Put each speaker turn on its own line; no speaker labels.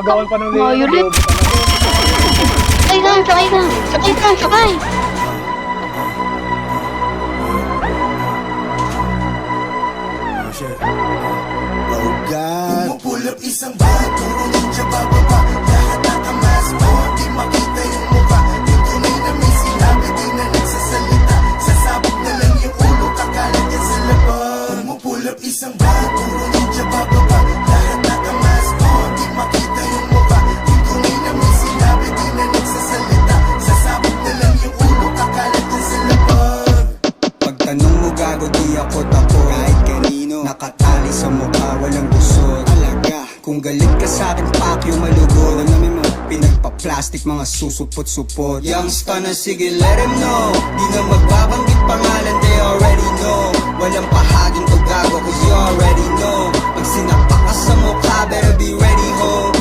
gagawan pa ng
Mga unit. Sakay ka, sakay ka. Sakay ka, sakay.
Oh God, pumupulap isang bahay, puro ninja bababa. Lahat nakamask mo, di makita yung mukha. Yung tunay na may sinabi, di na nagsasalita. Sasabog na lang yung ulo, kakalat yan sa labas. Pumupulap isang bahay, puro ninja bababa. Lahat nakamask mo, di makita yung mukha. Yung tunay na may sinabi, di na nagsasalita. Sasabog na lang yung ulo, kakalat yan sa labas.
Pagtanong mo gago, di ako tapo. Kahit kanino, nakatali sa mukha, walang gusot. Alaga, kung galit ka sa'kin, pakyo malugod. Alam namin mga pinagpa-plastic, mga susupot-supot. Youngsta na sige, let him know. Di na magbabanggit pangalan, they already know. Walang pahaging to gago, cause you already know. Pag sinapak ka sa mukha, better be ready, ho.